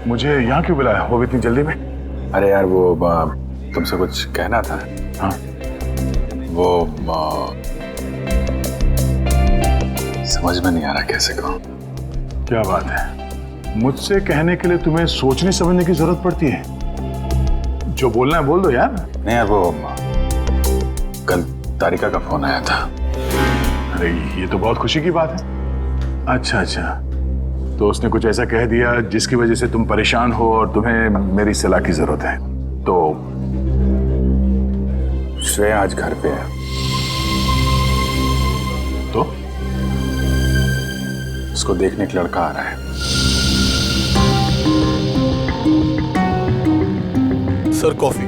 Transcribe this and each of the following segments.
मुझे यहाँ क्यों बुलाया, वो भी इतनी जल्दी में? अरे यार वो तुमसे कुछ कहना था। हाँ वो समझ में नहीं आ रहा कैसे कहूँ। क्या बात है, मुझसे कहने के लिए तुम्हें सोचने समझने की जरूरत पड़ती है? जो बोलना है बोल दो यार। नहीं यार वो कल तारिका का फोन आया था। अरे ये तो बहुत खुशी की बात है। अच्छा अच्छा, तो उसने कुछ ऐसा कह दिया जिसकी वजह से तुम परेशान हो और तुम्हें मेरी सलाह की जरूरत है। तो श्रेया आज घर पे है। तो उसको देखने एक लड़का आ रहा है। Sir coffee.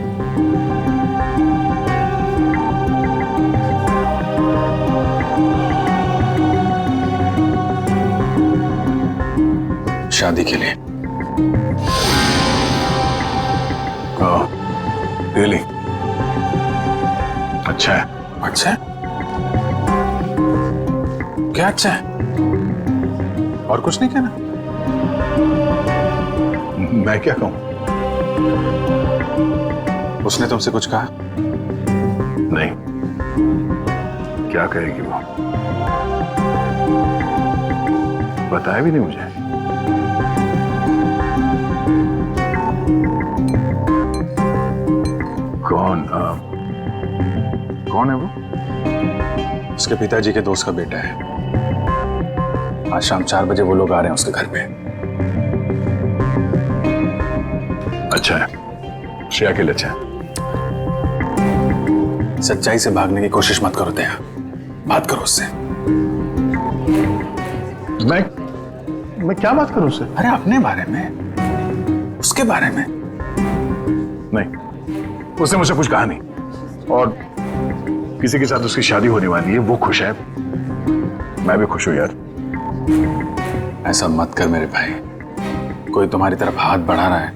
शादी के लिए। रियली? अच्छा है। अच्छा है? क्या अच्छा है? और कुछ नहीं कहना? मैं क्या कहूं? उसने तुमसे कुछ कहा? नहीं, क्या कहेगी वो? बताया भी नहीं मुझे। कौन है वो? उसके पिताजी के दोस्त का बेटा है। आज शाम 4 बजे वो लोग आ रहे हैं उसके घर पे। अच्छा है, श्रेया के लिए अच्छा है। सच्चाई से भागने की कोशिश मत करो दया, बात करो उससे। मैं क्या बात करूं उससे? अरे अपने बारे में, उसके बारे में। नहीं, उसने मुझसे कुछ कहा नहीं। और किसी के साथ उसकी शादी होने वाली है, वो खुश है, मैं भी खुश हूं यार। ऐसा मत कर मेरे भाई, कोई तुम्हारी तरफ हाथ बढ़ा रहा है,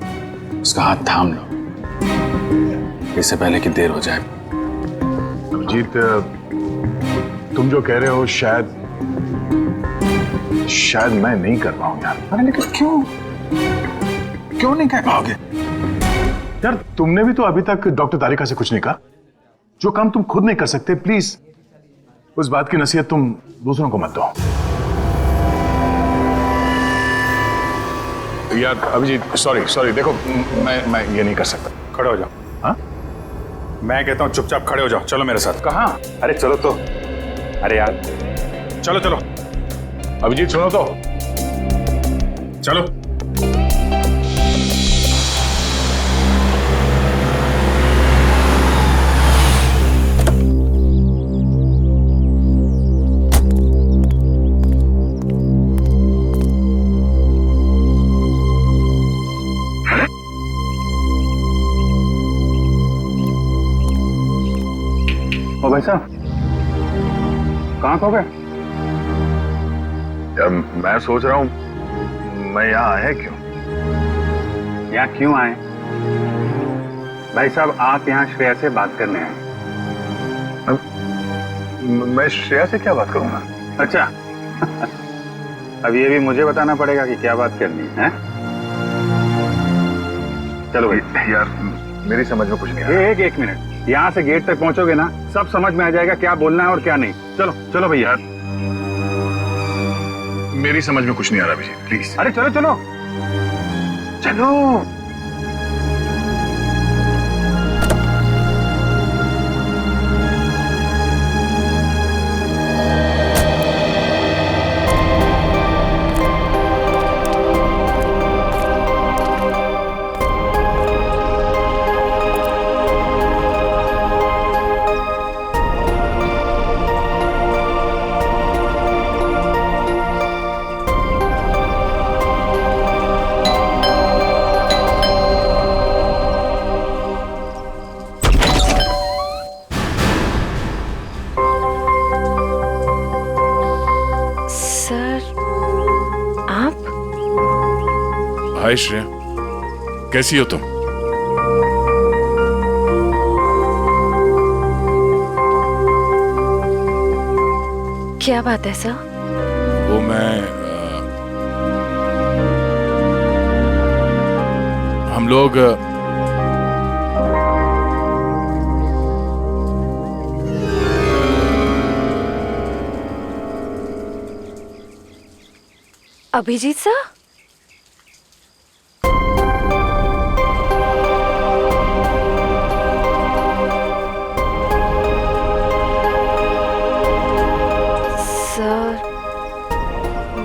उसका हाथ थाम लो, इससे पहले कि देर हो जाए। अभिजीत, तुम जो कह रहे हो शायद मैं नहीं कर पाऊं यार। अरे लेकिन क्यों नहीं कह पाओगे? यार तुमने भी तो अभी तक डॉक्टर तारिका से कुछ नहीं कहा। जो काम तुम खुद नहीं कर सकते, प्लीज उस बात की नसीहत तुम दूसरों को मत दो। यार अभिजीत, सॉरी देखो, मैं ये नहीं कर सकता। खड़े हो जाओ। हाँ? मैं कहता हूँ चुपचाप खड़े हो जाओ। चलो मेरे साथ। कहाँ? अरे चलो तो। अरे यार चलो अभिजीत सुनो तो। चलो। ओ भाई साहब, कहाँ खो गए? यार मैं सोच रहा हूँ मैं यहाँ आया क्यों? यहाँ क्यों आए? भाई साहब, आप यहाँ श्रेया से बात करने आए। मैं श्रेया से क्या बात करूंगा? अच्छा अब ये भी मुझे बताना पड़ेगा कि क्या बात करनी है? चलो भाई। यार मेरी समझ में कुछ नहीं आ रहा। एक मिनट, यहाँ से गेट तक पहुंचोगे ना, सब समझ में आ जाएगा क्या बोलना है और क्या नहीं। चलो भैया। मेरी समझ में कुछ नहीं आ रहा अभिजीत, प्लीज। अरे चलो। हाय श्रेया, कैसी हो तुम? क्या बात है सर? वो मैं लोग अभिजीत सर? सर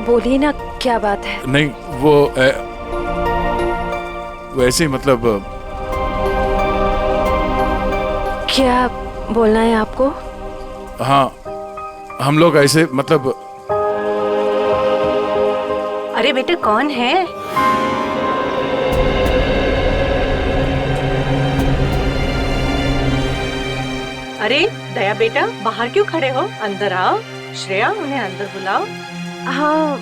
बोलिए ना, क्या बात है? नहीं, वो ऐसे ही मतलब क्या बोलना है आपको? हाँ, हम लोग ऐसे मतलब अरे बेटे कौन है? अरे दया बेटा, बाहर क्यों खड़े हो? अंदर आओ। श्रेया, उन्हें अंदर बुलाओ। हाँ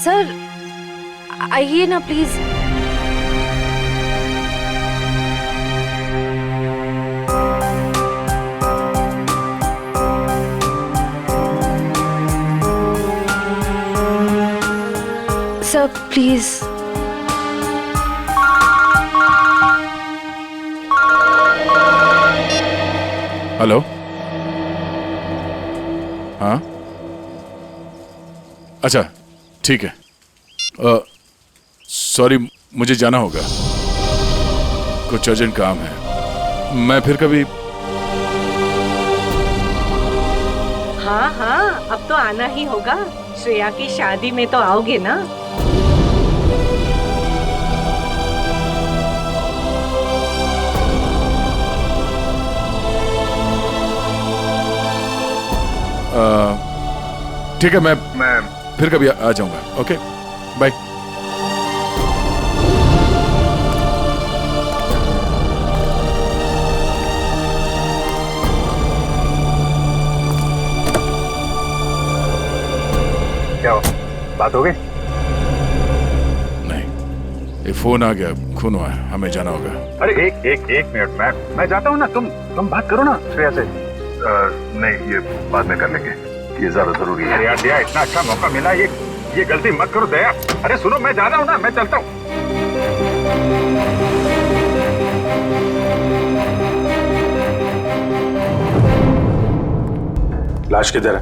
सर, आइए ना प्लीज। Sir please. हेलो। हाँ, अच्छा ठीक है। सॉरी, मुझे जाना होगा, कुछ अर्जेंट काम है। मैं फिर कभी। हाँ हाँ, अब तो आना ही होगा। श्रेया की शादी में तो आओगे ना? ठीक है, मैं फिर कभी आ जाऊंगा। Okay, bye. क्या हो, बात हो गई? नहीं, ये फोन आ गया, खून हुआ है, हमें जाना होगा। अरे एक मिनट, मैं जाता हूँ ना, तुम बात करो ना श्रेया से। नहीं, ये बाद में कर लेंगे, ये ज्यादा जरूरी है। यार दया, इतना अच्छा मौका मिला, ये गलती मत करो दया। अरे सुनो, मैं जा रहा हूँ ना, मैं चलता हूँ। लाश किधर है?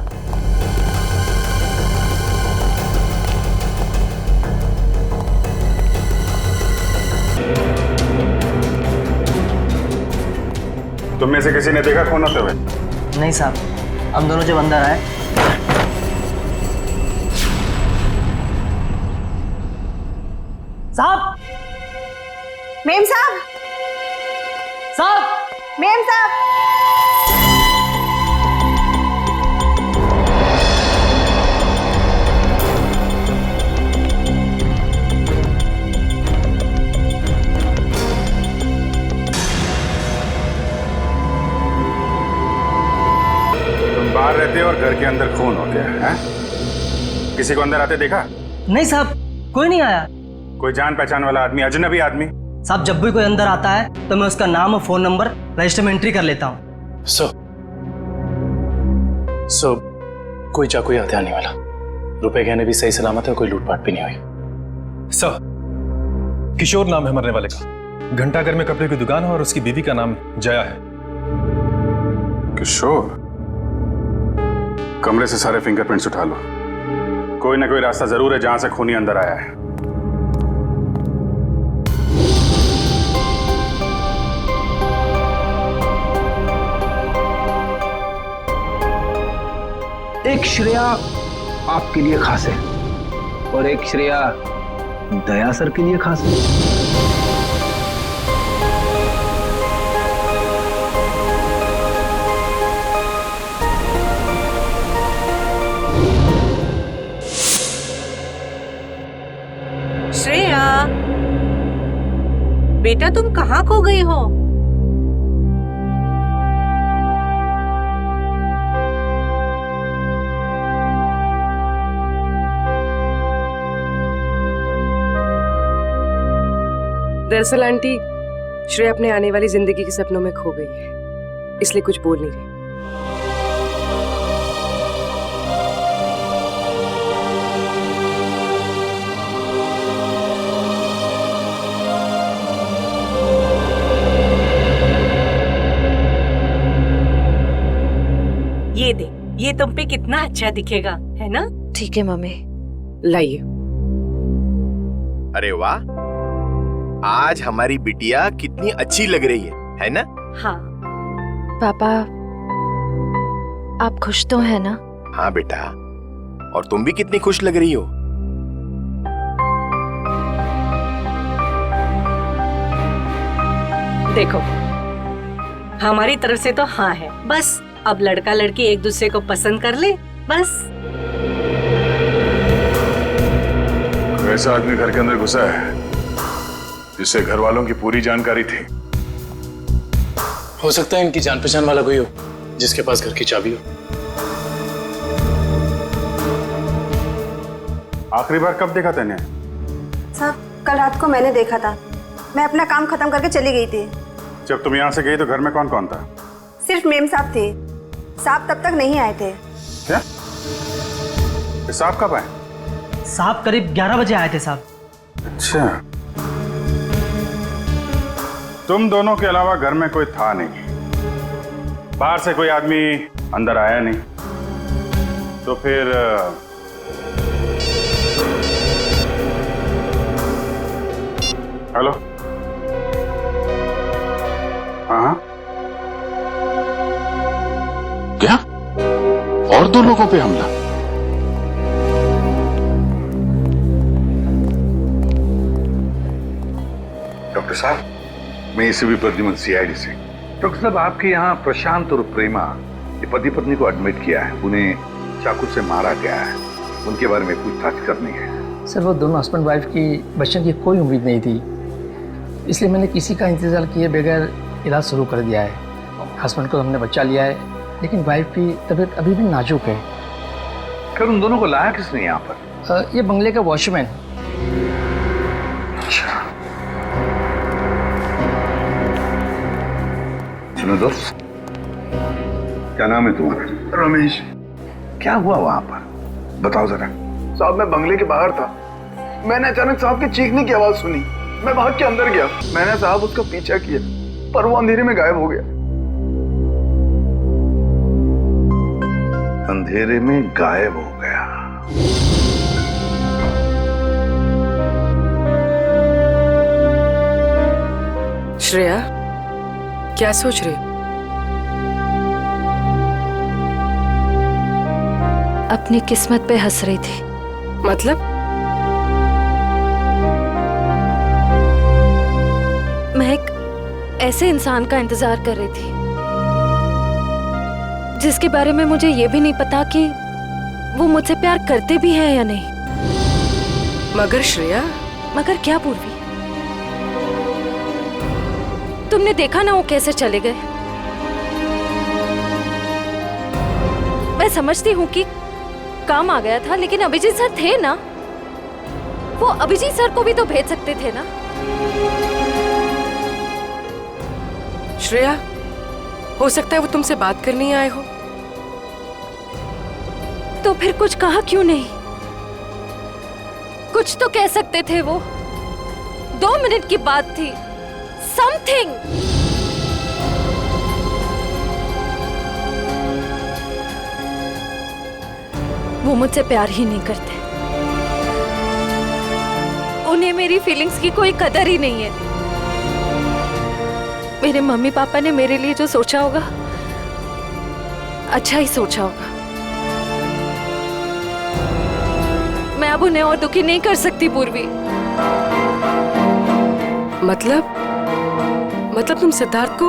तुम में से किसी ने देखा खून होते हुए? नहीं साहब, हम दोनों जब अंदर आए। साहब, मेम साहब, साहब, मेम साहब। बाहर रहते हो और घर के अंदर खून हो गया है? किसी को अंदर आते देखा? नहीं साहब, कोई नहीं आया। कोई जान पहचान वाला आदमी, अजनबी आदमी? साहब, जब भी कोई अंदर आता है तो मैं उसका नाम और फोन नंबर रजिस्टर में एंट्री कर लेता हूँ। सो कोई चाकू या हथियार नहीं वाला, रुपए गहने भी सही सलामत है, कोई लूटपाट भी नहीं हुई। सर, किशोर नाम है मरने वाले का, घंटाघर में कपड़े की दुकान है और उसकी बीवी का नाम जया है। किशोर? कमरे से सारे फिंगरप्रिंट्स उठा लो, कोई ना कोई रास्ता जरूर है जहां से खूनी अंदर आया है। एक श्रेया आपके लिए खास है और एक श्रेया दया सर के लिए खास है। श्रेया बेटा, तुम कहाँ खो गई हो? दरअसल आंटी, श्रेया अपने आने वाली जिंदगी के सपनों में खो गई है, इसलिए कुछ बोल नहीं रही। ये दे, ये तुम पे कितना अच्छा दिखेगा, है ना? ठीक है मम्मी। लाइए। अरे वाह, आज हमारी बिटिया कितनी अच्छी लग रही है ना? हाँ। पापा, आप खुश तो है ना? हाँ बेटा, और तुम भी कितनी खुश लग रही हो। देखो, हमारी तरफ से तो हाँ है, बस अब लड़का लड़की एक दूसरे को पसंद कर ले, बस। वैसा आदमी घर के अंदर घुसा है जिससे घर वालों की पूरी जानकारी थी। हो सकता है इनकी जान पहचान वाला कोई हो जिसके पास घर की चाबी हो। आखिरी बार कब देखा तूने? साहब, कल रात को मैंने देखा था। मैं अपना काम खत्म करके चली गई थी। जब तुम यहाँ से गई तो घर में कौन कौन था? सिर्फ मेम साहब थे। साहब तब तक नहीं आए थे। क्या? साहब कब आए? साहब करीब 11 बजे आए थे साहब। अच्छा, तुम दोनों के अलावा घर में कोई था नहीं, बाहर से कोई आदमी अंदर आया नहीं, तो फिर हेलो? हाँ, क्या? और 2 लोगों पे हमला? डॉक्टर साहब, मैं एसीपी प्रद्युमन सीआईडी से। डॉक्टर साहब, आपके यहाँ प्रशांत और प्रेमा ये पति पत्नी को एडमिट किया है, उन्हें चाकू से मारा गया है, उनके बारे में पूछताछ करनी है। सर, वो दोनों हस्बैंड वाइफ की बच्चों की कोई उम्मीद नहीं थी, इसलिए मैंने किसी का इंतजार किए बगैर इलाज शुरू कर दिया है। हस्बैंड को हमने बच्चा लिया है, लेकिन वाइफ की तबीयत अभी भी नाजुक है। फिर उन दोनों को लाया किसने यहाँ पर? ये बंगले का वॉचमैन। अच्छा, सुनो दोस्त, क्या नाम है तुम्हारा? रमेश। क्या हुआ वहां पर, बताओ जरा। साहब, मैं बंगले के बाहर था, मैंने अचानक साहब के चीखने की आवाज सुनी, मैं भाग के अंदर गया, मैंने साहब उसका पीछा किया, पर वो अंधेरे में गायब हो गया। अंधेरे में गायब हो गया? श्रेया, क्या सोच रहे हो? अपनी किस्मत पे हंस रही थी। मतलब? मैं एक ऐसे इंसान का इंतजार कर रही थी जिसके बारे में मुझे ये भी नहीं पता कि वो मुझसे प्यार करते भी हैं या नहीं। मगर श्रेया। मगर क्या पूर्वी? तुमने देखा ना वो कैसे चले गए। मैं समझती हूँ कि काम आ गया था, लेकिन अभिजीत सर थे ना, वो अभिजीत सर को भी तो भेज सकते थे ना। श्रेया, हो सकता है वो तुमसे बात करने आए हो। तो फिर कुछ कहा क्यों नहीं? कुछ तो कह सकते थे वो। 2 मिनट की बात थी, समथिंग। वो मुझसे प्यार ही नहीं करते, उन्हें मेरी फीलिंग्स की कोई कदर ही नहीं है। मेरे मम्मी पापा ने मेरे लिए जो सोचा होगा, अच्छा ही सोचा होगा। मैं अब उन्हें और दुखी नहीं कर सकती पूर्वी। मतलब तुम सिद्धार्थ को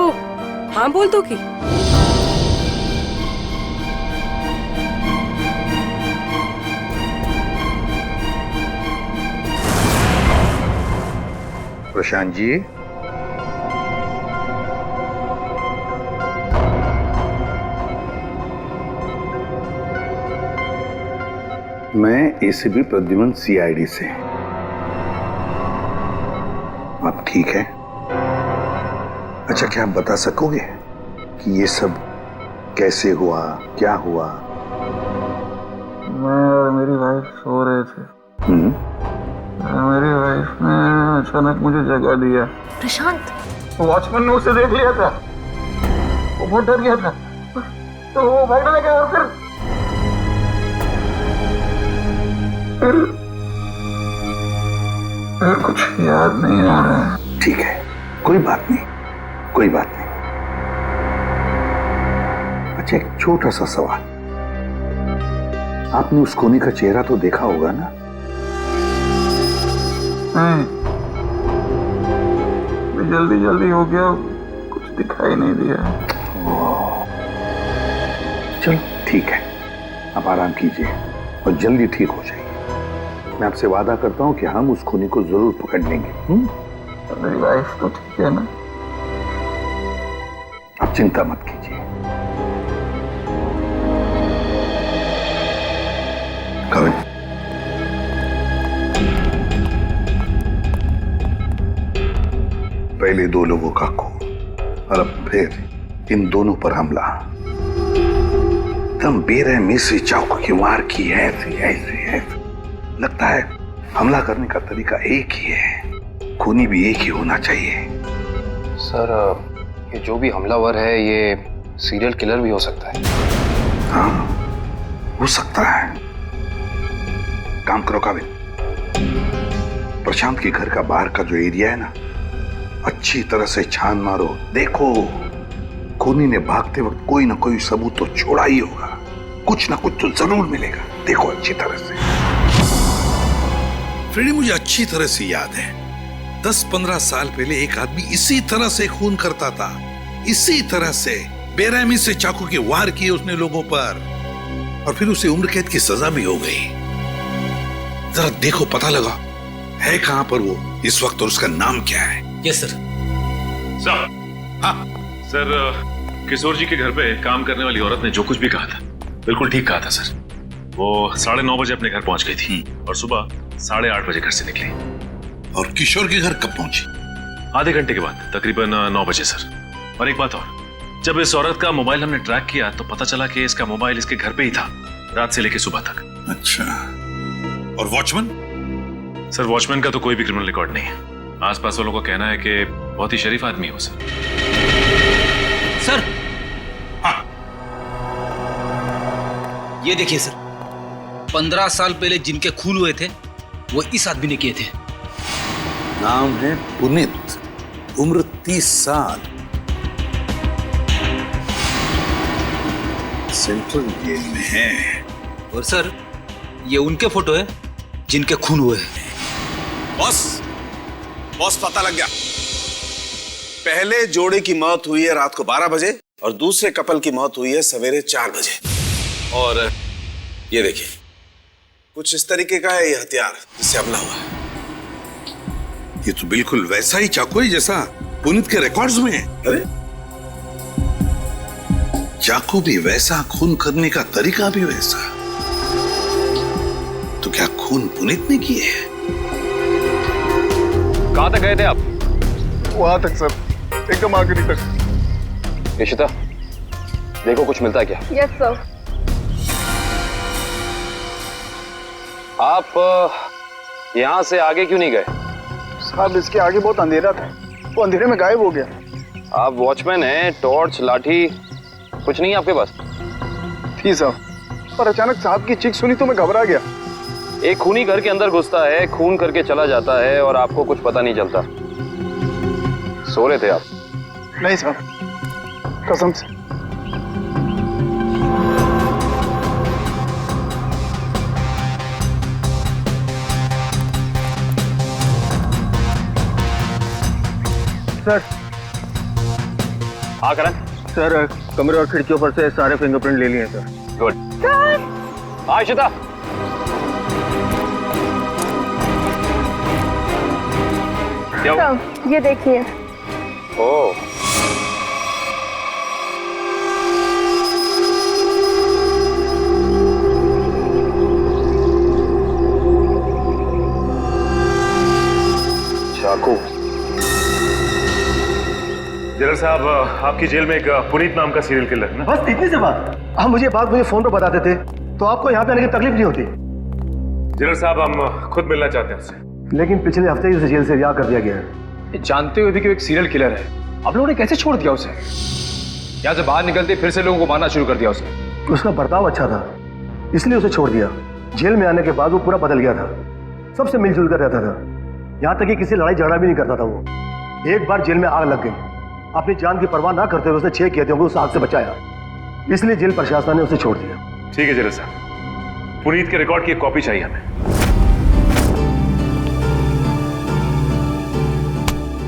हाँ बोल दोगी? प्रशांत जी, मैं एसीपी प्रद्युमन सीआईडी से। आप ठीक है? अच्छा, क्या आप बता सकोगे कि ये सब कैसे हुआ, क्या हुआ? मैं और मेरी वाइफ सो रहे थे। मेरी वाइफ ने अचानक मुझे जगा दिया। प्रशांत, वॉचमैन ने उसे देख लिया था, वो बहुत डर गया था। तो वो भागने लगे और फिर कुछ याद नहीं आ रहा है। ठीक है, कोई बात नहीं, कोई बात नहीं। अच्छा, एक छोटा सा सवाल, आपने उस कोनी का चेहरा तो देखा होगा ना? जल्दी जल्दी हो गया, कुछ दिखाई नहीं दिया। चलो ठीक है, आप आराम कीजिए और जल्दी ठीक हो जाइए। मैं आपसे वादा करता हूं कि हम उस खूनी को जरूर पकड़ लेंगे। मेरी वाइफ तो ठीक है ना? आप चिंता मत कीजिए। कविन, पहले 2 लोगों का खून और अब फिर इन दोनों पर हमला। एकदम बेरहमी से चाकू की वार की है, ऐसे लगता है हमला करने का तरीका एक ही है, खूनी भी एक ही होना चाहिए। सर, ये जो भी हमलावर है ये सीरियल किलर भी हो सकता है। हाँ, हो सकता है। काम करो काबिल, प्रशांत के घर का बाहर का जो एरिया है ना, अच्छी तरह से छान मारो। देखो, खूनी ने भागते वक्त कोई ना कोई सबूत तो छोड़ा ही होगा, कुछ ना कुछ तो जरूर मिलेगा। देखो अच्छी तरह से। फ्रेडी, मुझे अच्छी तरह से याद है 10-15 साल पहले एक आदमी इसी तरह से खून करता था, इसी तरह से बेरहमी से चाकू के वार किए उसने लोगों पर, और फिर उसे उम्र कैद की सजा भी हो गई। जरा देखो, पता लगा है कहां पर वो इस वक्त और उसका नाम क्या है। Yes sir. सर, हाँ सर, किशोर जी के घर पे काम करने वाली औरत ने जो कुछ भी कहा था बिल्कुल ठीक कहा था सर। वो 9:30 बजे अपने घर पहुंच गई थी और सुबह 8:30 बजे घर से निकली। और किशोर के घर कब पहुंची? आधे घंटे के बाद, तकरीबन 9 बजे सर। और एक बात और, जब इस औरत का मोबाइल हमने ट्रैक किया तो पता चला कि इसका मोबाइल इसके घर पे ही था रात से लेकर सुबह तक। अच्छा, और वॉचमैन? सर, वॉचमैन का तो कोई भी क्रिमिनल रिकॉर्ड नहीं है। आसपास वालों का कहना है कि बहुत ही शरीफ आदमी हो सर। सर, हाँ, ये देखिए सर, 15 साल पहले जिनके खून हुए थे वो इस आदमी ने किए थे। नाम है पुनीत, उम्र 30 साल, सेंट्रल जेल में है। और सर, ये उनके फोटो है जिनके खून हुए हैं। बॉस पता लग गया। पहले जोड़े की मौत हुई है रात को 12 बजे और दूसरे कपल की मौत हुई है सवेरे 4 बजे। और ये देखिए, कुछ इस तरीके का है ये हथियार जिससे हमला हुआ है। ये तो बिल्कुल वैसा ही चाकू है जैसा पुनीत के रिकॉर्ड्स में है। अरे, चाकू भी वैसा, खून करने का तरीका भी वैसा। तो क्या खून पुनीत ने किए है? कहां तक गए थे आप? वहां तक सर, एकदम आखिरी तक। इशिता, देखो कुछ मिलता है क्या? Yes sir. आप यहाँ से आगे क्यों नहीं गए? साहब, इसके आगे बहुत अंधेरा था, वो अंधेरे में गायब हो गया। आप वॉचमैन हैं, टॉर्च, लाठी कुछ नहीं है आपके पास? थी साहब, पर अचानक साहब की चीख सुनी तो मैं घबरा गया। एक खूनी घर के अंदर घुसता है, खून करके चला जाता है और आपको कुछ पता नहीं चलता। सो रहे थे आप? नहीं साहब, कसम से। सर। हाँ करण। सर, कमरे और खिड़कियों पर से सारे फिंगरप्रिंट ले लिए सर। गुड। हाँ इशिता। ये देखिए। ओह, चाकू। जनरल साहब, आपकी जेल में एक पुनीत नाम का सीरियल किलर है ना? बस इतनी सी बात। हम मुझे फोन पर बता देते तो आपको यहाँ पे आने की तकलीफ नहीं होती। जनरल साहब, हम खुद मिलना चाहते हैं उससे। लेकिन पिछले हफ्ते ही उसे जेल से रिहा कर दिया गया है। जानते हुए भी कि वो एक सीरियल किलर है, आप लोगों ने कैसे छोड़ दिया उसे? यहाँ से बाहर निकलते फिर से लोगों को मारना शुरू कर दिया उसने। उसका बर्ताव अच्छा था, इसलिए उसे छोड़ दिया। जेल में आने के बाद वो पूरा बदल गया था, सबसे मिलजुल कर रहता था, यहाँ तक कि किसी लड़ाई झगड़ा भी नहीं करता था वो। एक बार जेल में आग लग गई, अपनी जान की परवाह ना करते हुए उसने 6 कैदियों को उस आग से बचाया, इसलिए जेल प्रशासन ने उसे छोड़ दिया। ठीक है जेलर साहब, पुनीत के रिकॉर्ड की एक कॉपी चाहिए हमें।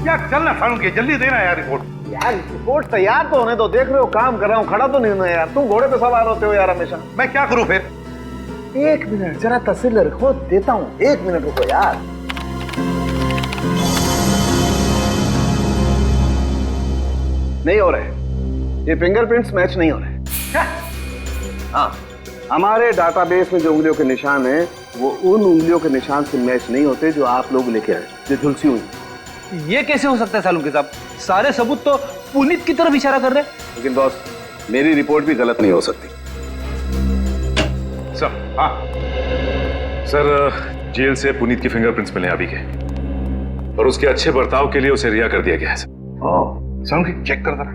यार चलना फारूक, जल्दी देना यार रिपोर्ट। यार रिपोर्ट तैयार तो होने दो, देख रहे हो काम कर रहा हूँ, खड़ा तो नहीं होना यार। तुम घोड़े पे सवार होते हो यार हमेशा। मैं क्या करूं फिर? 1 मिनट जरा तस्वीर रखो, देता हूँ, 1 मिनट रुको यार। नहीं हो रहे, ये फिंगरप्रिंट्स मैच नहीं हो रहे। हाँ, हमारे डाटाबेस में जो उंगलियों के निशान हैं वो उन उंगलियों के निशान से मैच नहीं होते जो आप लोग लेके आए, जो झुलसी हुई। ये कैसे हो सकता है सालुंके साहब? सारे सबूत तो पुनीत की तरफ इशारा कर रहे हैं। लेकिन बॉस, मेरी रिपोर्ट भी गलत नहीं हो सकती। सर, हाँ सर, जेल से पुनीत की फिंगरप्रिंट्स मिले अभी के, और उसके अच्छे बर्ताव के लिए उसे रिहा कर दिया गया है सर। चेक कर रहा।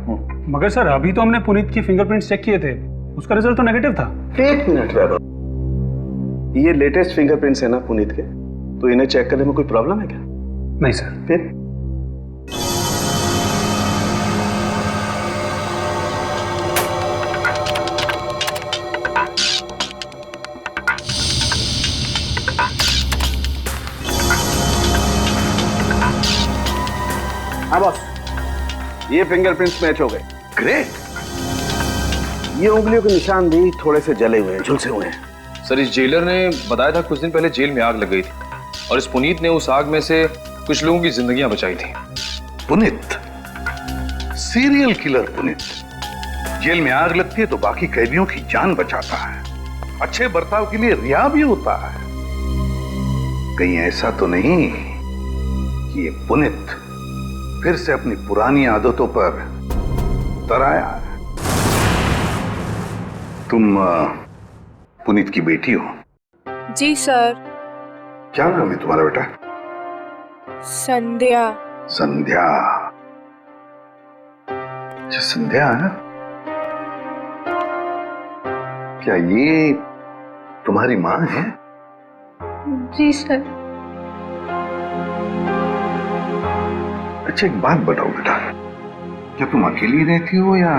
मगर सर अभी तो हमने पुनीत की फिंगरप्रिंट्स चेक किए थे, उसका रिजल्ट तो नेगेटिव था। 1 मिनट वैभव, ये लेटेस्ट फिंगरप्रिंट्स है ना पुनीत के, तो इन्हें चेक करने में कोई प्रॉब्लम है क्या? नहीं सर। फिर हाँ बॉस, ये फिंगरप्रिंट्स मैच हो गए। ग्रेट। ये उंगलियों के निशान भी थोड़े से जले हुए हैं, झुलसे हुए हैं। सर, इस जेलर ने बताया था कुछ दिन पहले जेल में आग लग गई थी और इस पुनीत ने उस आग में से कुछ लोगों की जिंदगियां बचाई थी। Puneet, serial killer Puneet, jail में आग लगती है तो बाकी कैदियों की जान बचाता है, अच्छे बर्ताव के लिए रिहा भी होता है। कहीं ऐसा तो नहीं कि ये पुनीत फिर से अपनी पुरानी आदतों पर उतर आया है? तुम पुनीत की बेटी हो? जी सर। क्या नाम है तुम्हारा बेटा? संध्या। संध्या? अच्छा संध्या है? क्या ये तुम्हारी माँ है? जी सर। अच्छा एक बात बताओ बेटा, क्या तुम अकेली रहती हो या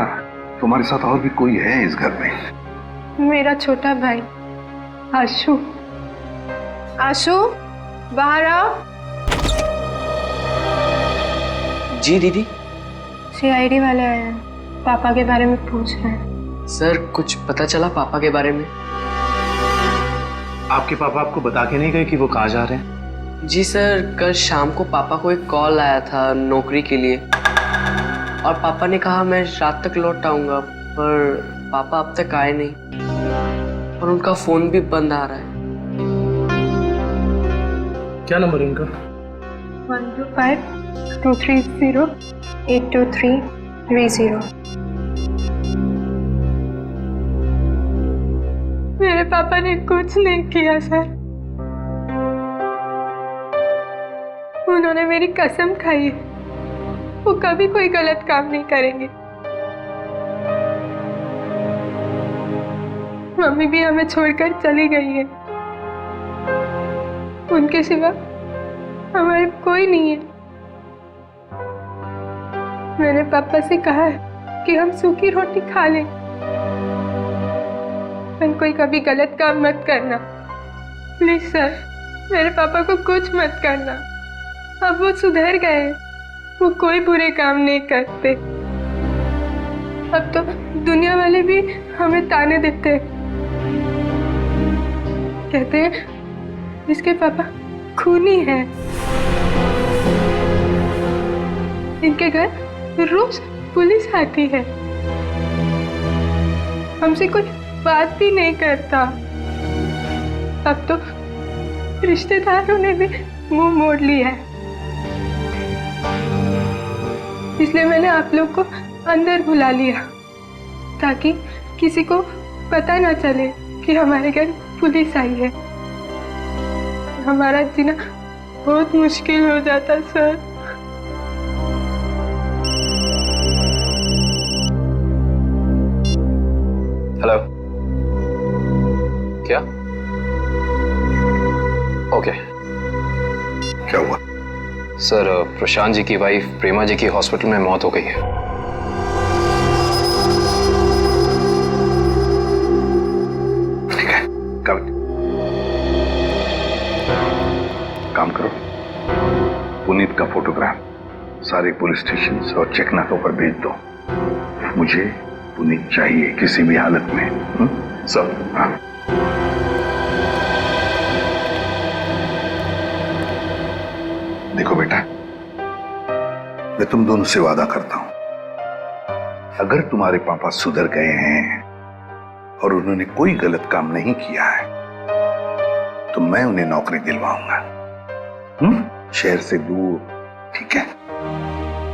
तुम्हारे साथ और भी कोई है इस घर में? मेरा छोटा भाई आशु। आशु, बाहर आओ। जी दीदी। सीआईडी वाले आए हैं, पापा के बारे में पूछ रहे हैं। सर कुछ पता चला पापा के बारे में? आपके पापा आपको बता के नहीं गए कि वो कहाँ जा रहे हैं? जी सर, कल शाम को पापा को एक कॉल आया था नौकरी के लिए और पापा ने कहा मैं रात तक लौट आऊंगा, पर पापा अब तक आए नहीं और उनका फोन भी बंद आ रहा है। क्या नंबर है उनका? 125-230-82330। मेरे पापा ने कुछ नहीं किया सर, उन्होंने मेरी कसम खाई है वो कभी कोई गलत काम नहीं करेंगे। मम्मी भी हमें छोड़कर चली गई है, उनके सिवा हमारे कोई नहीं है। मैंने पापा से कहा है कि हम सूखी रोटी खा लें, पर कोई कभी गलत काम मत करना प्लीज सर। मेरे पापा को कुछ मत करना, अब वो सुधर गए, वो कोई बुरे काम नहीं करते। अब तो दुनिया वाले भी हमें ताने देते हैं, कहते हैं इसके पापा खूनी है। इनके घर रोज पुलिस आती है, हमसे कोई बात भी नहीं करता। अब तो रिश्तेदारों ने भी मुंह मोड़ लिया है, इसलिए मैंने आप लोग को अंदर बुला लिया ताकि किसी को पता ना चले कि हमारे घर पुलिस आई है। हमारा जीना बहुत मुश्किल हो जाता सर। हेलो, क्या? ओके। क्या हुआ? सर, प्रशांत जी की वाइफ प्रेमा जी की हॉस्पिटल में मौत हो गई है। ठीक है, काम करो, पुनीत का फोटोग्राफ सारे पुलिस स्टेशन और चेकनाकों पर भेज दो। मुझे पुनीत चाहिए किसी भी हालत में। सब। हाँ। देखो बेटा, मैं तुम दोनों से वादा करता हूं, अगर तुम्हारे पापा सुधर गए हैं और उन्होंने कोई गलत काम नहीं किया है तो मैं उन्हें नौकरी दिलवाऊंगा, शहर से दूर। ठीक है?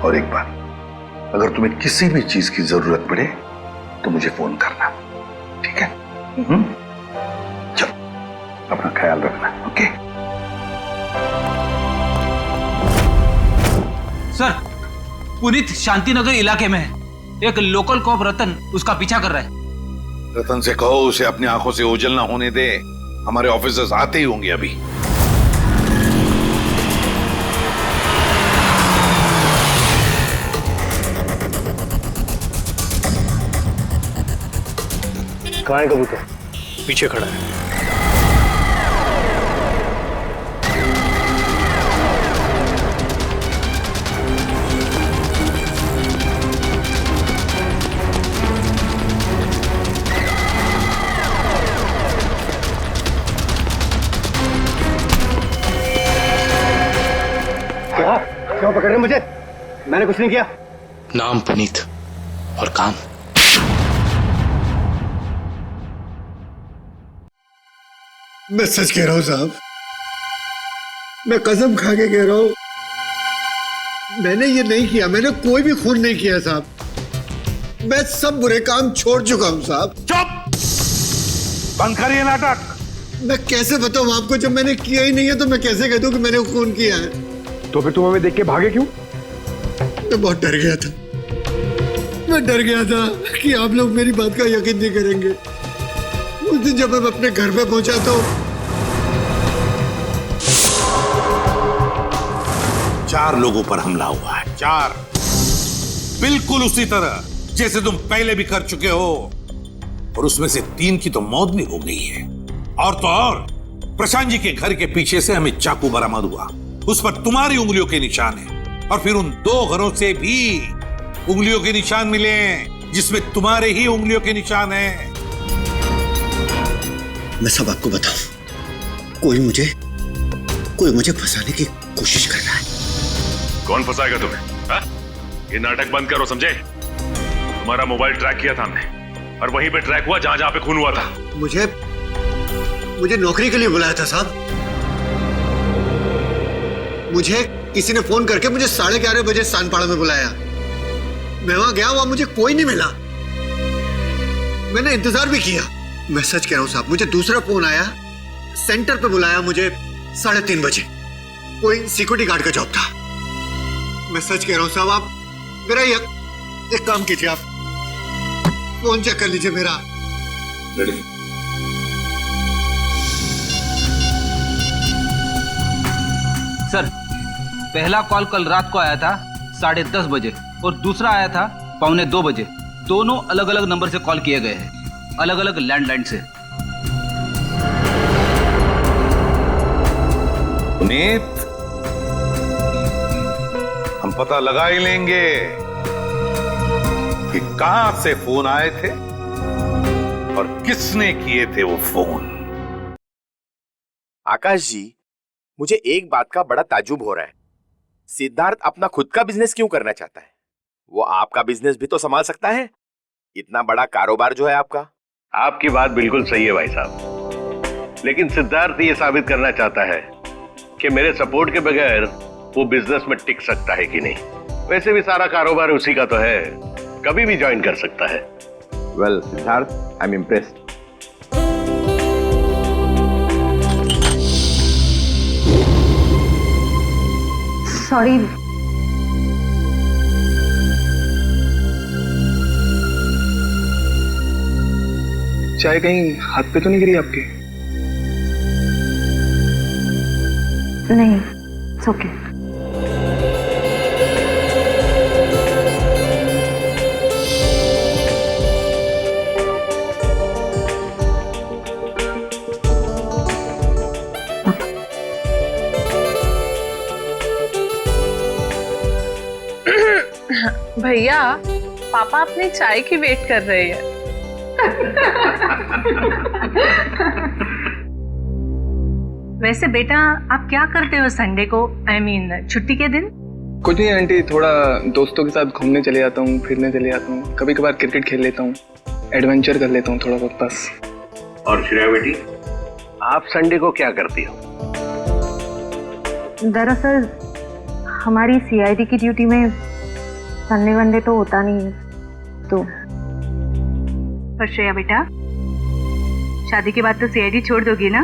और एक बात, अगर तुम्हें किसी भी चीज की जरूरत पड़े तो मुझे फोन करना। ठीक है? चलो, अपना ख्याल रखना। ओके? सर, पुनीत शांतिनगर इलाके में है। एक लोकल कॉप रतन उसका पीछा कर रहा है। रतन से कहो उसे अपनी आंखों से ओझल ना होने दे, हमारे ऑफिसर्स आते ही होंगे अभी। कहाँ है कबूतर? पीछे खड़ा है। क्या? क्यों पकड़ रहे मुझे? मैंने कुछ नहीं किया। नाम पुनीत और काम। मैं सच कह रहा हूं साहब, मैं कसम खा के कह रहा हूं, मैंने ये नहीं किया, मैंने कोई भी खून नहीं किया साहब। मैं सब बुरे काम छोड़ चुका हूं साहब। चुप! बंद करिए नाटक। मैं कैसे बताऊं आपको, जब मैंने किया ही नहीं है तो मैं कैसे कह दूं कि मैंने खून किया है? तो फिर तुम हमें देख के भागे क्यों? मैं बहुत डर गया था। मैं डर गया था कि आप लोग मेरी बात का यकीन नहीं करेंगे। उस दिन जब मैं अपने घर पे पहुंचा तो 4 लोगों पर हमला हुआ है। 4, बिल्कुल उसी तरह जैसे तुम पहले भी कर चुके हो, और उसमें से 3 की तो मौत भी हो गई है। और तो और प्रशांत जी के घर के पीछे से हमें चाकू बरामद हुआ, उस पर तुम्हारी उंगलियों के निशान है, और फिर उन 2 घरों से भी उंगलियों के निशान मिले जिसमें तुम्हारे ही उंगलियों के निशान हैं। मैं सब आपको बताऊं, कोई मुझे फंसाने की कोशिश कर रहा है। कौन फंसाएगा तुम्हें? हा? ये नाटक बंद करो, समझे? तुम्हारा मोबाइल ट्रैक किया था हमने, और वहीं पे ट्रैक हुआ जहां जहां पे खून हुआ था। मुझे नौकरी के लिए बुलाया था साहब। मुझे किसी ने फोन करके मुझे 11:30 बजे सानपाड़ा में बुलाया। मैं वहां गया, वहां मुझे कोई नहीं मिला। मैंने इंतजार भी किया। मैं सच कह रहा हूं साहब, मुझे दूसरा फोन आया, सेंटर पे बुलाया मुझे 3:30 बजे। कोई सिक्योरिटी गार्ड का जॉब था। मैं सच कह रहा हूं साहब, आप मेरा एक काम कीजिए, आप फोन चेक कर लीजिए मेरा। सर, पहला कॉल कल रात को आया था 10:30 बजे और दूसरा आया था 1:45 बजे। दोनों अलग अलग नंबर से कॉल किए गए हैं, अलग अलग लैंडलाइन से। पुनीत, हम पता लगा ही लेंगे कि कहां से फोन आए थे और किसने किए थे वो फोन। आकाश जी, मुझे एक बात का बड़ा ताज्जुब हो रहा है। सिद्धार्थ अपना खुद का बिजनेस क्यों करना चाहता है? वो आपका बिजनेस भी तो संभाल सकता है। इतना बड़ा कारोबार जो है आपका। आपकी बात बिल्कुल सही है भाई साहब, लेकिन सिद्धार्थ ये साबित करना चाहता है कि मेरे सपोर्ट के बगैर वो बिजनेस में टिक सकता है कि नहीं। वैसे भी सारा कारोबार उसी का तो है, कभी भी ज्वाइन कर सकता है। Well Siddharth, I am impressed. Sorry, चाय कहीं हाथ पे तो नहीं गिरी आपके? नहीं, इट्स ओके। भैया, पापा अपनी चाय की वेट कर रहे हैं। वैसे बेटा आप क्या करते हो संडे को, आई मीन छुट्टी के दिन? कुछ नहीं आंटी, थोड़ा दोस्तों के साथ घूमने चले जाता हूँ, फिरने चले जाता हूँ, कभी कभार क्रिकेट खेल लेता हूँ, एडवेंचर कर लेता हूँ थोड़ा बहुत बस। और श्रेया बेटी, आप संडे को क्या करती हो? दरअसल हमारी सीआईडी की ड्यूटी में संडे वनडे तो होता नहीं है, तो। पर श्रेया बेटा, शादी के बाद तो सीआईडी छोड़ दोगी ना?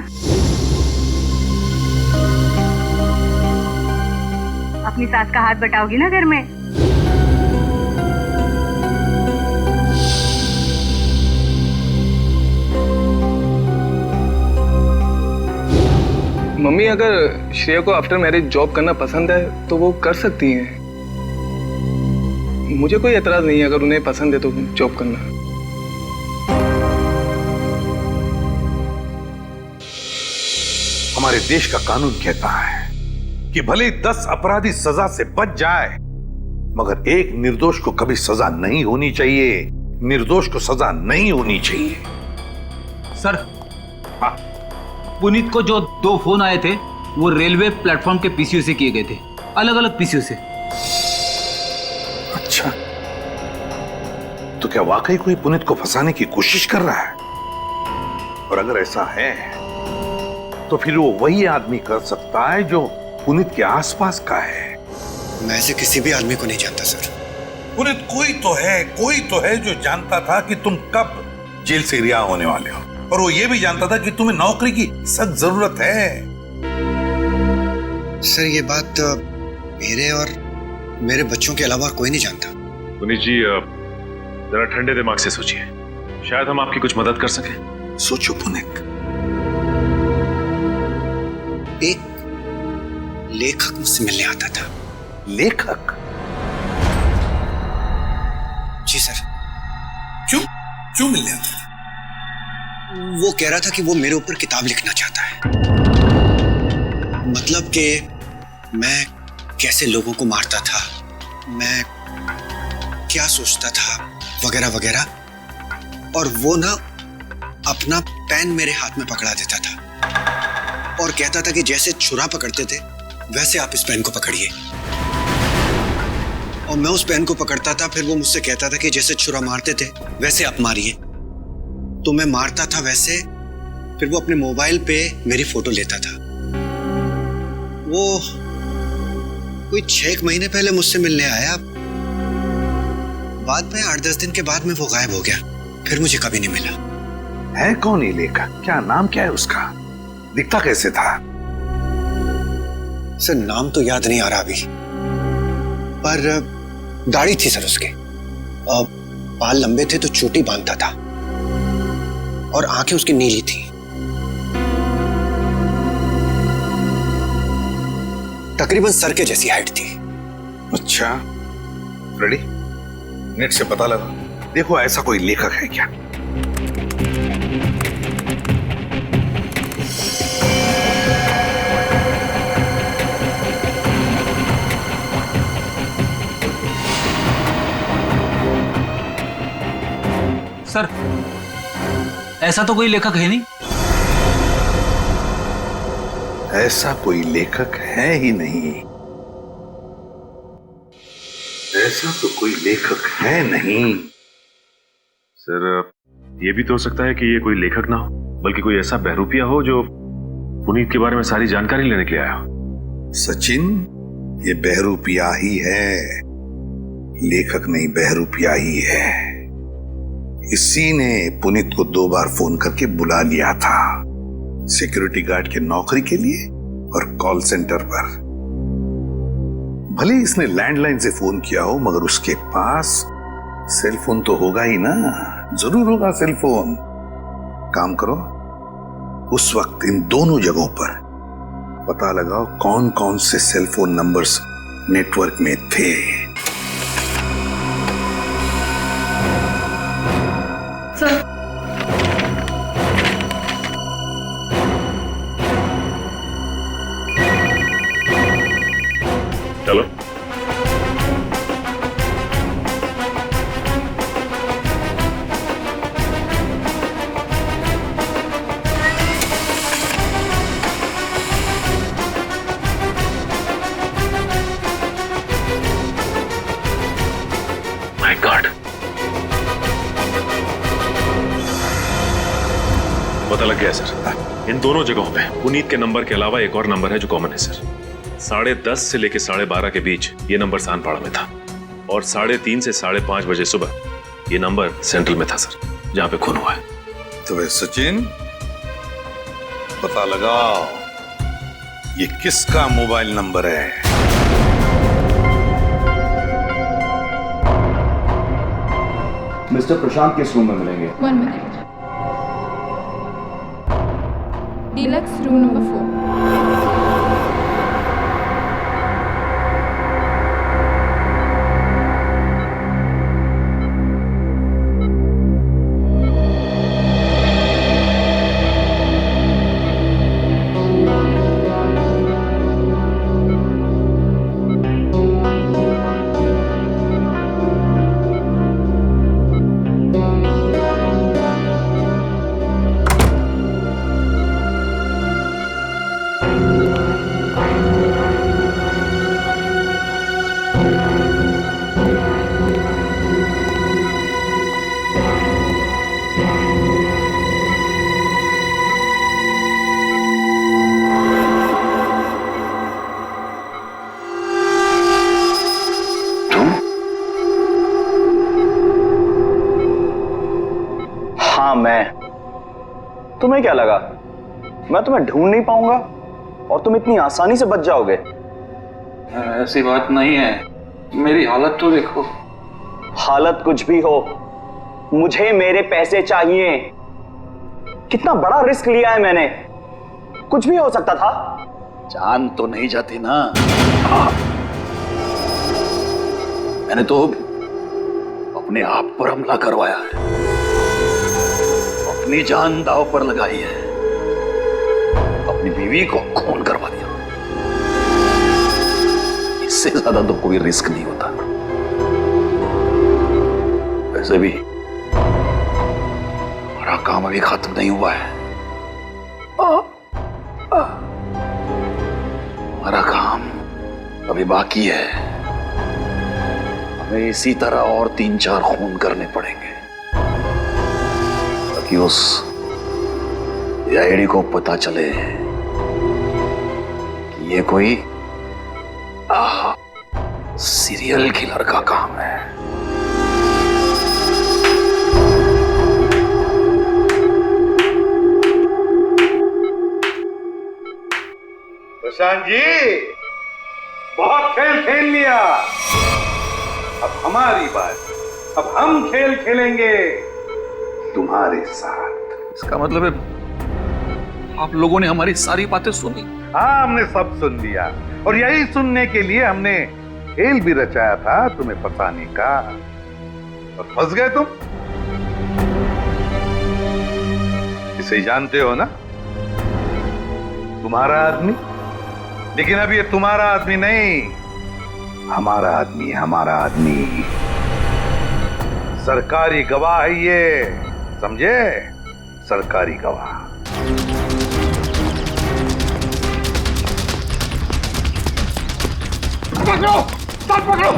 अपनी सास का हाथ बटाओगी ना घर में? मम्मी, अगर श्रेया को आफ्टर मैरिज जॉब करना पसंद है तो वो कर सकती हैं। मुझे कोई एतराज नहीं है अगर उन्हें पसंद है तो जॉब करना। हमारे देश का कानून कहता है कि भले 10 अपराधी सजा से बच जाए, मगर एक निर्दोष को कभी सजा नहीं होनी चाहिए। निर्दोष को सजा नहीं होनी चाहिए। सर, पुनीत को जो 2 फोन आए थे वो रेलवे प्लेटफॉर्म के पीसीओ से किए गए थे, अलग अलग पीसीओ से। अच्छा, तो क्या वाकई कोई पुनीत को फंसाने की कोशिश कर रहा है? और अगर ऐसा है तो फिर वो वही आदमी कर सकता है जो पुनीत के आसपास का है। मैं ऐसे किसी भी आदमी को नहीं जानता सर। पुनीत कोई तो है जो जानता था कि तुम कब जेल से रिहा होने वाले हो, और वो ये भी जानता था कि तुम्हें नौकरी की सख्त जरूरत है। सर, ये बात मेरे और मेरे बच्चों के अलावा कोई नहीं जानता। पुनीत जी, जरा ठंडे दिमाग से सोचिए, शायद हम आपकी कुछ मदद कर सकें। सोचो पुनीत। एक लेखक मुझसे मिलने आता था। लेखक? जी सर। क्यों मिलने आता था? वो कह रहा था कि वो मेरे ऊपर किताब लिखना चाहता है। मतलब कि मैं कैसे लोगों को मारता था, मैं क्या सोचता था, वगैरह वगैरह। और वो ना अपना पेन मेरे हाथ में पकड़ा देता था और कहता था कि जैसे छुरा पकड़ते थे वैसे आप इस पेन को पकड़िए। और मैं उस पेन को पकड़ता था, फिर वो मुझसे कहता था कि जैसे छुरा मारते थे वैसे आप मारिए। तो मैं मारता था वैसे। फिर वो अपने मोबाइल पे मेरी फोटो लेता था। वो कोई 6 महीने पहले मुझसे मिलने आया। बाद में 8-10 दिन के बाद में वो गायब हो गया, फिर मुझे कभी नहीं मिला। है कौन ये लेखक? क्या नाम क्या है उसका? दिखता कैसे था? सर, नाम तो याद नहीं आ रहा अभी, पर दाढ़ी थी सर उसके, और बाल लंबे थे तो चोटी बांधता था, और आंखें उसकी नीली थी। तकरीबन सर के जैसी हाइट थी। अच्छा, रेडी? नेट से पता लगा, देखो ऐसा कोई लेखक है क्या? सर, ऐसा तो कोई लेखक है नहीं। ऐसा कोई लेखक है ही नहीं। ऐसा तो कोई लेखक है नहीं। सर, ये भी तो हो सकता है कि ये कोई लेखक ना हो, बल्कि कोई ऐसा बहरूपिया हो जो पुनीत के बारे में सारी जानकारी लेने के लिए आया हो। सचिन, ये बहरूपिया ही है, लेखक नहीं, बहरूपिया ही है। इसी ने पुनीत को 2 बार फोन करके बुला लिया था, सिक्योरिटी गार्ड की नौकरी के लिए और कॉल सेंटर पर। भले इसने लैंडलाइन से फोन किया हो, मगर उसके पास सेल फोन तो होगा ही ना, जरूर होगा सेल फोन। काम करो, उस वक्त इन दोनों जगहों पर पता लगाओ कौन कौन से सेल फोन नंबर्स नेटवर्क में थे। सर, चलो। माय गॉड, पता लग गया सर। इन दोनों जगहों पे पुनीत के नंबर के अलावा एक और नंबर है जो कॉमन है सर। 10:30 से लेके 12:30 के बीच ये नंबर सानपाड़ा में था और 3:30 से 5:30 बजे सुबह ये नंबर सेंट्रल में था सर, जहां पे खून हुआ है। तो वे सचिन, पता लगाओ ये किसका मोबाइल नंबर है। मिस्टर प्रशांत किस रूम में मिलेंगे? 1 मिनट। Deluxe room number 4। तुम्हें क्या लगा मैं तुम्हें ढूंढ नहीं पाऊंगा और तुम इतनी आसानी से बच जाओगे? ऐसी बात नहीं है, मेरी हालत तो देखो। हालत कुछ भी हो, मुझे मेरे पैसे चाहिए। कितना बड़ा रिस्क लिया है मैंने, कुछ भी हो सकता था। जान तो नहीं जाती ना। मैंने तो अपने आप पर हमला करवाया है, अपनी जान दांव पर लगाई है, अपनी बीवी को खून करवा दिया। इससे ज्यादा तो कोई रिस्क नहीं होता। वैसे भी हमारा काम अभी खत्म नहीं हुआ है। हमारा काम अभी बाकी है। हमें इसी तरह और 3-4 खून करने पड़ेंगे ताकि उस आईडी को पता चले कि ये कोई सीरियल किलर का काम है। प्रशांत जी, बहुत खेल खेल लिया, अब हमारी बात। अब हम खेल खेलेंगे तुम्हारे साथ। इसका मतलब है आप लोगों ने हमारी सारी बातें सुनी? हाँ, हमने सब सुन लिया और यही सुनने के लिए हमने खेल भी रचाया था तुम्हें फंसाने का, और फंस गए तुम। इसे जानते हो ना, तुम्हारा आदमी। लेकिन अब ये तुम्हारा आदमी नहीं, हमारा आदमी, हमारा आदमी। सरकारी गवाह है ये, समझे? सरकारी गवाह। पकड़ो, साथ पकड़ो।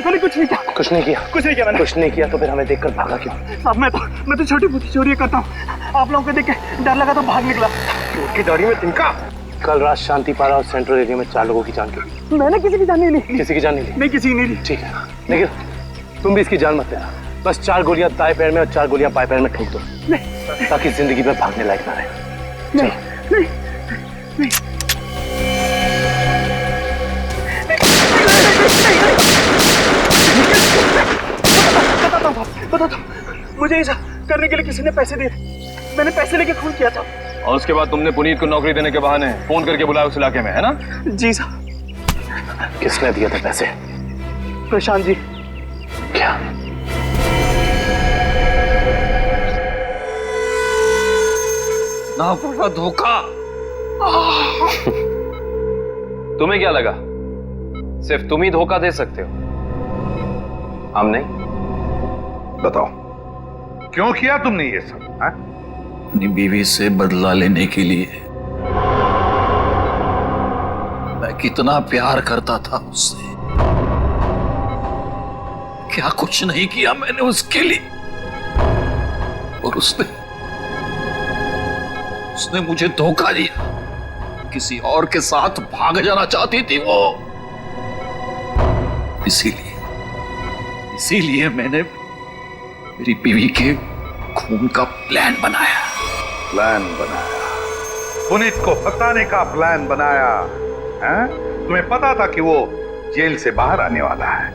मैंने कुछ नहीं किया। कुछ नहीं किया? कुछ नहीं किया मैंने। कुछ नहीं किया तो फिर हमें देखकर भागा क्यों? साहब मैं तो छोटी मोटी चोरी करता हूँ। आप लोगों को देख के डर लगा तो भाग निकला। की दाढ़ी में तिनका। कल रात शांतिपाड़ा और सेंट्रल एरिया में 4 लोगों की जान गई। मैंने किसी की जान नहीं ली। किसी की जान नहीं ली? नहीं, किसी की नहीं ली। ठीक है, लेकिन तुम भी इसकी जान मत लेना। बस 4 गोलियां दाएं पैर में और 4 गोलियां बाएं पैर में ठोक दो, ताकि जिंदगी में भागने लायक ना रहे। नहीं, बताता हूँ, मुझे ऐसा करने के लिए किसी ने पैसे दिए। मैंने पैसे लेके खून किया था। और उसके बाद तुमने पुनीत को नौकरी देने के बहाने फोन करके बुलाया उस इलाके में, है ना? जी साहब। किसने दिए थे पैसे? प्रशांत जी। क्या? ना पड़ा धोखा। तुम्हें क्या लगा सिर्फ तुम ही धोखा दे सकते हो, हम नहीं? बताओ क्यों किया तुमने ये सब? अपनी बीवी से बदला लेने के लिए। मैं कितना प्यार करता था उससे, क्या कुछ नहीं किया मैंने उसके लिए। और उसने मुझे धोखा दिया। किसी और के साथ भाग जाना चाहती थी वो। इसीलिए मैंने मेरी बीवी के खून का प्लान बनाया। पुनीत को फंसाने का प्लान बनाया हैं? तुम्हें पता था कि वो जेल से बाहर आने वाला है?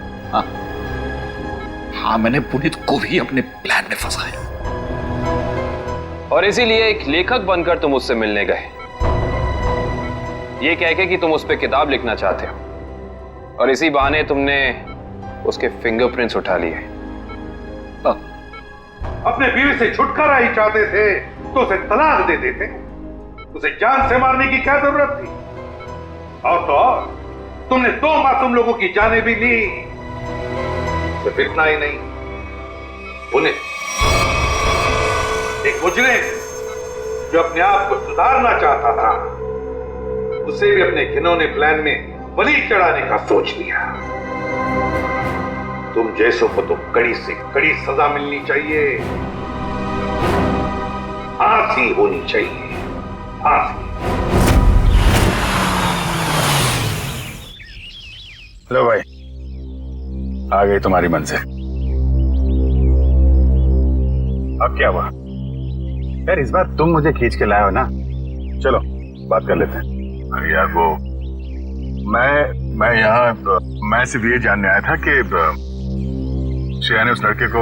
हाँ, मैंने पुनीत को भी अपने प्लान में फंसाया। और इसीलिए एक लेखक बनकर तुम उससे मिलने गए, ये कह के कि तुम उस पर किताब लिखना चाहते हो। और इसी बहाने तुमने उसके फिंगरप्रिंट्स उठा लिए। अपने बीवी से छुटकारा ही चाहते थे तो उसे तलाक दे देते। उसे जान से मारने की क्या जरूरत थी? और तो और तुमने 2 मासूम लोगों की जानें भी ली। सिर्फ इतना ही नहीं, पुनीत एक मुजरिम जो अपने आप को सुधारना चाहता था, उसे भी अपने घिनौने प्लान में बलि चढ़ाने का सोच लिया। तुम जैसों को तो कड़ी से कड़ी सजा मिलनी चाहिए, फांसी होनी चाहिए, फांसी। लो भाई, आ गई तुम्हारी मंजिल। अब क्या हुआ यार? इस बार तुम मुझे खींच के लाए हो ना, चलो बात कर लेते हैं। अरे यार वो मैं सिर्फ ये जानने आया था कि श्रेया ने उस लड़के को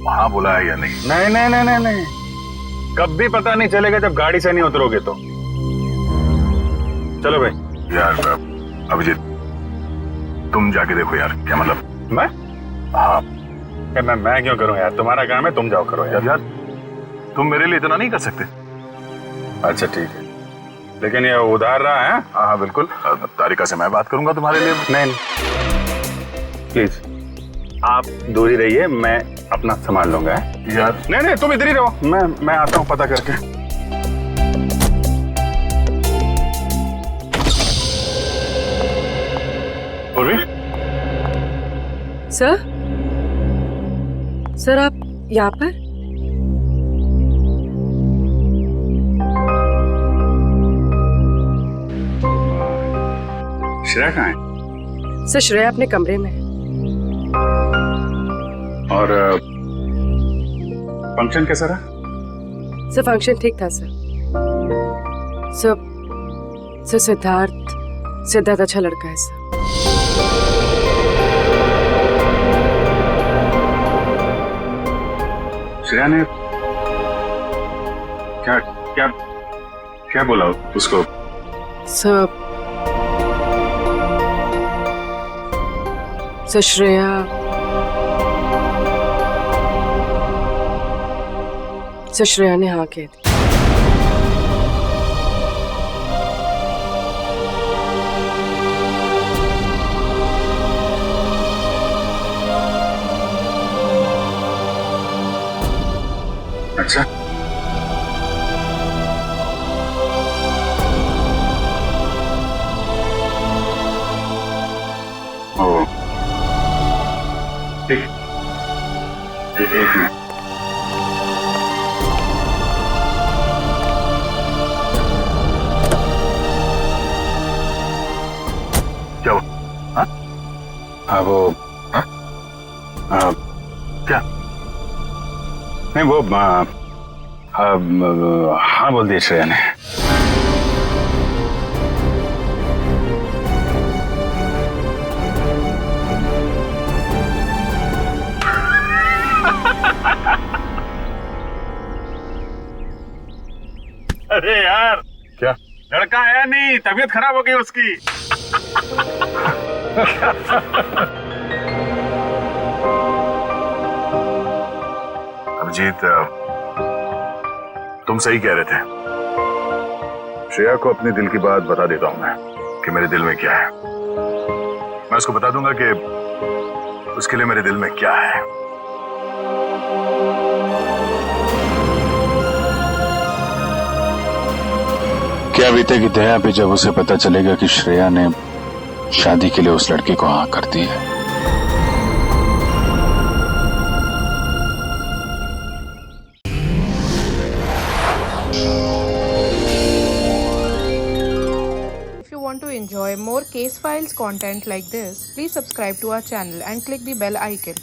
वहां बुलाया या नहीं। नहीं, कब भी पता नहीं चलेगा जब गाड़ी से नहीं उतरोगे तो। चलो भाई। यार अभिजीत, तुम जाके देखो यार। क्या मतलब? मैं? हाँ मैं क्यों करूं यार? तुम्हारा काम है, तुम जाओ करो यार। तुम मेरे लिए इतना नहीं कर सकते? अच्छा ठीक है, लेकिन ये उधार रहा है। हाँ बिल्कुल, तारिका से मैं बात करूंगा तुम्हारे लिए। नहीं प्लीज आप दूर ही रहिए, मैं अपना संभाल लूंगा यार। नहीं तुम इधर ही रहो, मैं आता हूँ पता करके। सर आप यहाँ पर? श्रेया कहाँ है? सर श्रेया अपने कमरे में है। और फंक्शन कैसा रहा? सर फंक्शन ठीक था सर। सिद्धार्थ अच्छा लड़का है सर। श्रेया ने क्या बोला उसको? सर श्रेया ने हाँ कह दी। अच्छा ओ ठीक एक मिनट। क्या वो? हाँ वो क्या? नहीं वो हाँ बोल दिया श्रेया ने। अरे यार क्या लड़का आया नहीं, तबीयत खराब हो गई उसकी। अभिजीत, तुम सही कह रहे थे। श्रेया को अपने दिल की बात बता देता हूं मैं कि मेरे दिल में क्या है। मैं उसको बता दूंगा कि उसके लिए मेरे दिल में क्या है। क्या बीतेगी दया पे जब उसे पता चलेगा कि श्रेया ने शादी के लिए उस लड़के को हाँ कर दी है। If you want to enjoy more case files content like this, please subscribe to our channel and click the bell icon.